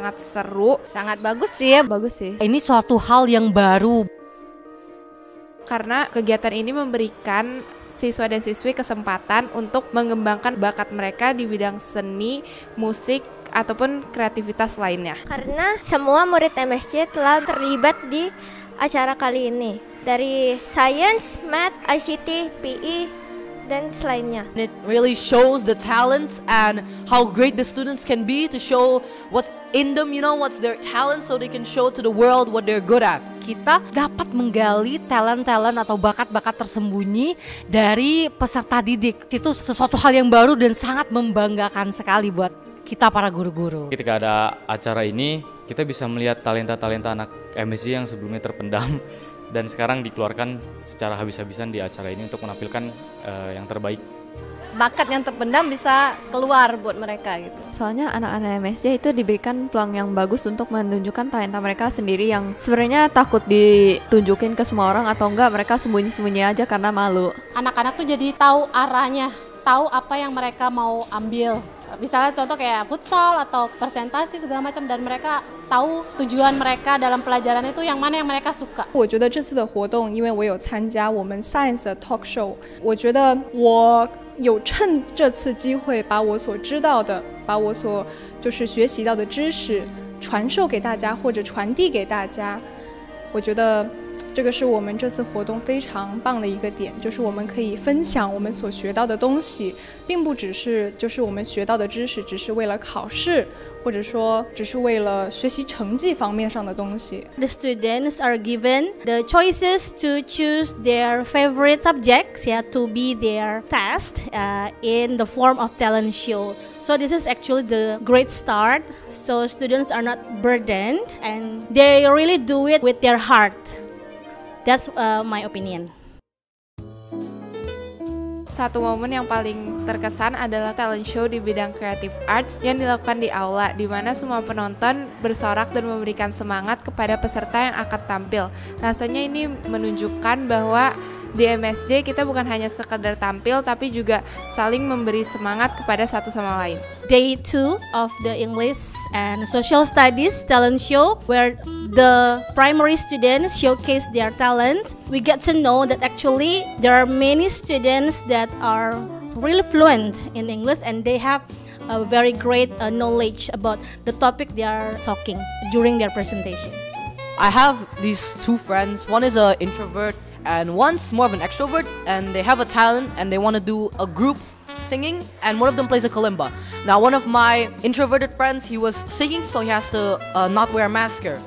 sangat seru. Sangat bagus sih. Bagus sih. Ini suatu hal yang baru. Karena kegiatan ini memberikan siswa dan siswi kesempatan untuk mengembangkan bakat mereka di bidang seni, musik, ataupun kreativitas lainnya. Karena semua murid MSC telah terlibat di acara kali ini. Dari Science, Math, ICT, PE, dan selainnya. It really shows the talents and how great the students can be to show what's in them, what's their talent, so they can show to the world what they're good at. Kita dapat menggali talent-talent atau bakat-bakat tersembunyi dari peserta didik. Itu sesuatu hal yang baru dan sangat membanggakan sekali buat kita para guru-guru. Ketika ada acara ini, kita bisa melihat talenta-talenta anak MSC yang sebelumnya terpendam dan sekarang dikeluarkan secara habis-habisan di acara ini untuk menampilkan yang terbaik. Bakat yang terpendam bisa keluar buat mereka gitu. Soalnya anak-anak MSC itu diberikan peluang yang bagus untuk menunjukkan talenta mereka sendiri yang sebenarnya takut ditunjukin ke semua orang atau enggak, mereka sembunyi-sembunyi aja karena malu. Anak-anak tuh jadi tahu arahnya, tahu apa yang mereka mau ambil. Misalnya contoh kayak futsal atau presentasi segala macam, dan mereka tahu tujuan mereka dalam pelajaran itu yang mana yang mereka suka. 我觉得这次的活动，因为我有参加我们 Science 的 talk show， 我觉得我有趁这次机会把我所知道的，把我所就是学习到的知识传授给大家或者传递给大家。我觉得这个是我们这次活动非常棒的一个点，就是我们可以分享我们所学到的东西，并不只是就是我们学到的知识只是为了考试，或者说只是为了学习成绩方面上的东西。 The students are given the choices to choose their favorite subjects, to be their test in the form of talent show. So this is actually the great start. So students are not burdened and they really do it with their heart. That's my opinion. Satu momen yang paling terkesan adalah talent show di bidang creative arts yang dilakukan di aula, di mana semua penonton bersorak dan memberikan semangat kepada peserta yang akan tampil. Rasanya ini menunjukkan bahwa di MSJ kita bukan hanya sekedar tampil, tapi juga saling memberi semangat kepada satu sama lain. Day 2 of the English and Social Studies talent show, where the primary students showcase their talent. We get to know that actually there are many students that are really fluent in English and they have a very great knowledge about the topic they are talking during their presentation. I have these two friends. One is an introvert and one's more of an extrovert, and they have a talent and they want to do a group singing, and one of them plays a kalimba. Now one of my introverted friends, he was singing, so he has to not wear a mask here.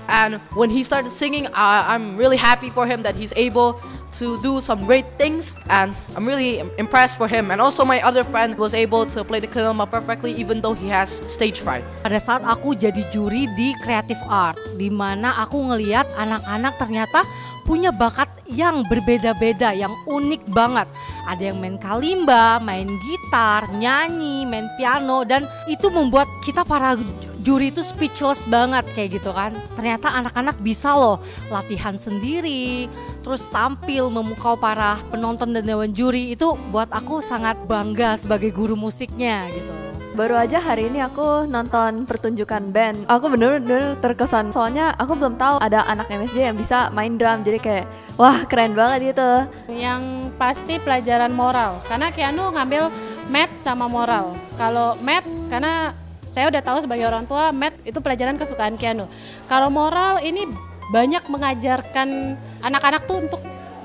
And when he started singing, I'm really happy for him that he's able to do some great things, and I'm really impressed for him. And also my other friend was able to play the kalimba perfectly even though he has stage fright. Pada saat aku jadi juri di Creative Art, di mana aku ngelihat anak-anak ternyata punya bakat yang berbeda-beda, yang unik banget. Ada yang main kalimba, main gitar, nyanyi, main piano, dan itu membuat kita para juri itu speechless banget kayak gitu kan. Ternyata anak-anak bisa loh latihan sendiri, terus tampil memukau para penonton dan dewan juri. Itu buat aku sangat bangga sebagai guru musiknya gitu. Baru aja hari ini aku nonton pertunjukan band. Aku bener-bener terkesan, soalnya aku belum tahu ada anak MSJ yang bisa main drum. Jadi kayak, wah keren banget gitu. Yang pasti pelajaran moral, karena Keanu ngambil math sama moral. Kalau math, karena saya udah tahu sebagai orang tua, math itu pelajaran kesukaan Keanu. Kalau moral ini banyak mengajarkan anak-anak tuh untuk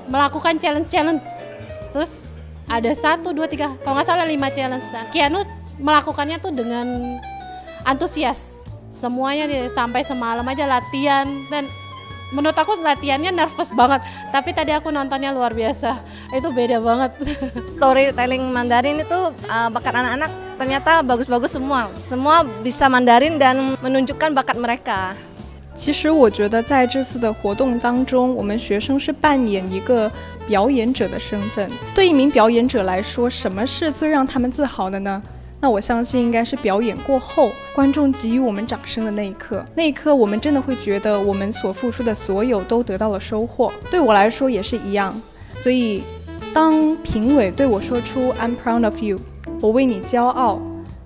melakukan challenge-challenge. Terus ada 1, 2, 3, kalau nggak salah 5 challenge. Keanu melakukannya tuh dengan antusias. Semuanya sampai semalam aja latihan, dan menurut aku latihannya nervous banget. Tapi tadi aku nontonnya luar biasa. Itu beda banget. Storytelling Mandarin itu bakat anak-anak ternyata bagus-bagus semua. Semua bisa Mandarin dan menunjukkan bakat mereka. 其实我觉得在这次的活动当中，我们学生是扮演一个表演者的身份。对一名表演者来说，什么是最让他们自豪的呢？那我相信应该是表演过后，观众给予我们掌声的那一刻。那一刻，我们真的会觉得我们所付出的所有都得到了收获。对我来说也是一样。所以，当评委对我说出 "I'm proud of you"， 我为你骄傲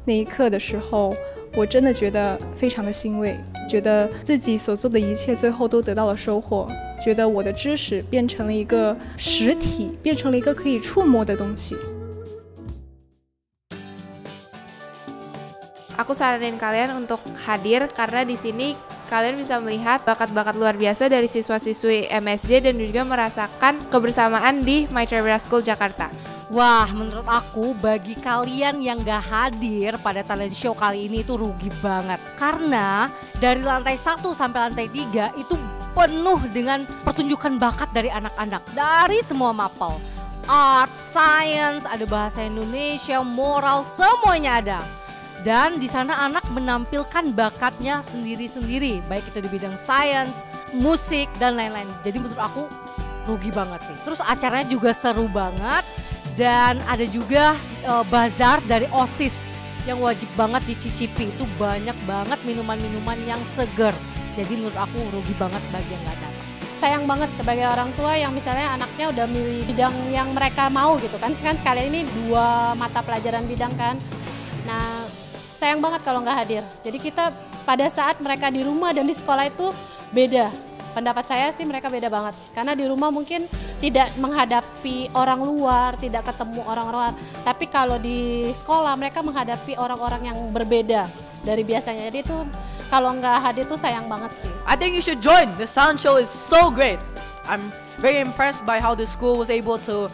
那一刻的时候，我真的觉得非常的欣慰，觉得自己所做的一切最后都得到了收获，觉得我的知识变成了一个实体，变成了一个可以触摸的东西。Aku saranin kalian untuk hadir karena di sini kalian bisa melihat bakat-bakat luar biasa dari siswa-siswi MSJ dan juga merasakan kebersamaan di Maitreya School Jakarta. Wah, menurut aku bagi kalian yang gak hadir pada talent show kali ini itu rugi banget. Karena dari lantai 1 sampai lantai 3 itu penuh dengan pertunjukan bakat dari anak-anak dari semua mapel. Art, science, ada bahasa Indonesia, moral, semuanya ada. Dan di sana anak menampilkan bakatnya sendiri-sendiri, baik itu di bidang science, musik, dan lain-lain. Jadi menurut aku rugi banget sih. Terus acaranya juga seru banget. Dan ada juga bazar dari OSIS yang wajib banget dicicipi. Itu banyak banget minuman-minuman yang seger. Jadi menurut aku rugi banget bagi yang gak datang. Sayang banget sebagai orang tua yang misalnya anaknya udah milih bidang yang mereka mau gitu kan. Kan sekalian ini 2 mata pelajaran bidang kan. Nah, sayang banget kalau nggak hadir. Jadi kita pada saat mereka di rumah dan di sekolah itu beda. Pendapat saya sih mereka beda banget. Karena di rumah mungkin tidak menghadapi orang luar, tidak ketemu orang luar. Tapi kalau di sekolah mereka menghadapi orang-orang yang berbeda dari biasanya. Jadi itu kalau nggak hadir tuh sayang banget sih. I think you should join. This talent show is so great. I'm very impressed by how the school was able to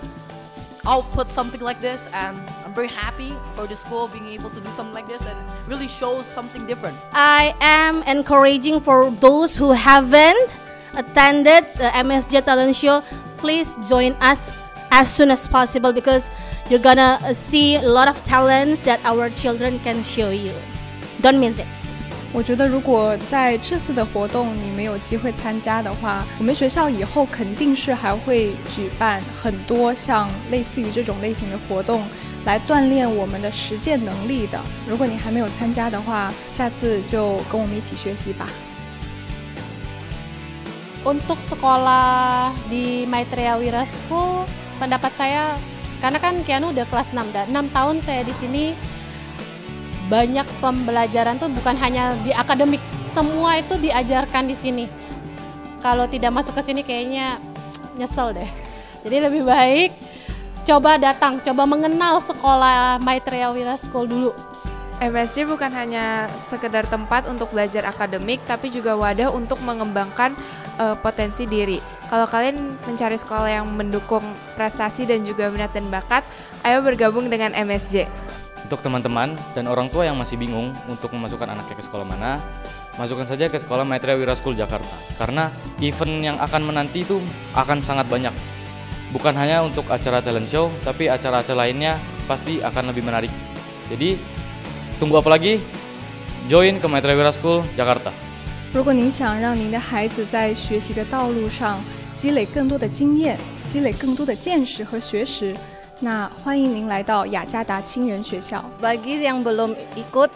output something like this, and I'm very happy for the school being able to do something like this and really shows something different. I am encouraging for those who haven't attended the MSJ talent show, please join us as soon as possible because you're gonna see a lot of talents that our children can show you. Don't miss it. 我觉得如果在这次的活动你没有机会参加的话，我们学校以后肯定是还会举办很多像类似于这种类型的活动，来锻炼我们的实践能力的。如果你还没有参加的话，下次就跟我们一起学习吧。Untuk sekolah di Maitreya School, pendapat saya, karena kan Keanu udah kelas 6 dan 6 tahun saya di sini, banyak pembelajaran tuh bukan hanya di akademik, semua itu diajarkan di sini. Kalau tidak masuk ke sini kayaknya nyesel deh. Jadi lebih baik coba datang, coba mengenal sekolah Maitreya School dulu. MSJ bukan hanya sekedar tempat untuk belajar akademik, tapi juga wadah untuk mengembangkan potensi diri. Kalau kalian mencari sekolah yang mendukung prestasi dan juga minat dan bakat, ayo bergabung dengan MSJ. Untuk teman-teman dan orang tua yang masih bingung untuk memasukkan anaknya ke sekolah mana, masukkan saja ke sekolah Maitreya School Jakarta. Karena event yang akan menanti itu akan sangat banyak. Bukan hanya untuk acara talent show, tapi acara-acara lainnya pasti akan lebih menarik. Jadi, tunggu apa lagi? Join ke Maitreya School Jakarta. 如果您想让您的孩子在学习的道路上积累更多的经验，积累更多的见识和学识，那欢迎您来到雅加达亲人学校。 Bagi yang belum ikut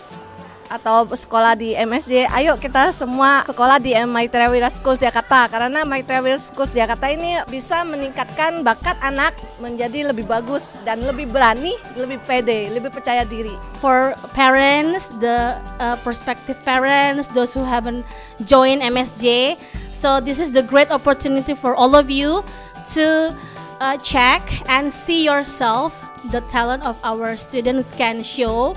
atau sekolah di MSJ, ayo kita semua sekolah di Maitreya School Jakarta karena Maitreya School Jakarta ini bisa meningkatkan bakat anak menjadi lebih bagus dan lebih berani, lebih pede, lebih percaya diri. For parents, the prospective parents, those who haven't joined MSJ, so this is the great opportunity for all of you to check and see yourself the talent of our students can show.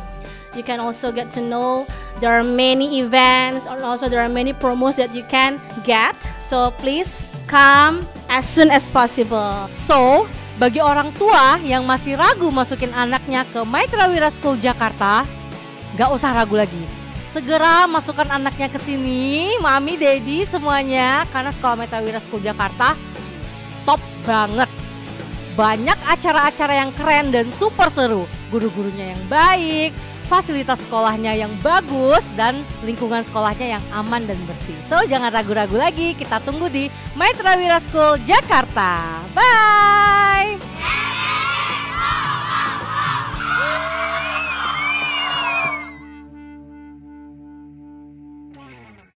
You can also get to know there are many events and also there are many promos that you can get. So please come as soon as possible. So, bagi orang tua yang masih ragu masukin anaknya ke Maitreya School Jakarta, gak usah ragu lagi. Segera masukkan anaknya ke sini, mami, daddy, semuanya, karena sekolah Maitreya School Jakarta top banget. Banyak acara-acara yang keren dan super seru, guru-gurunya yang baik, fasilitas sekolahnya yang bagus, dan lingkungan sekolahnya yang aman dan bersih. So, jangan ragu-ragu lagi, kita tunggu di Maitreya School Jakarta. Bye!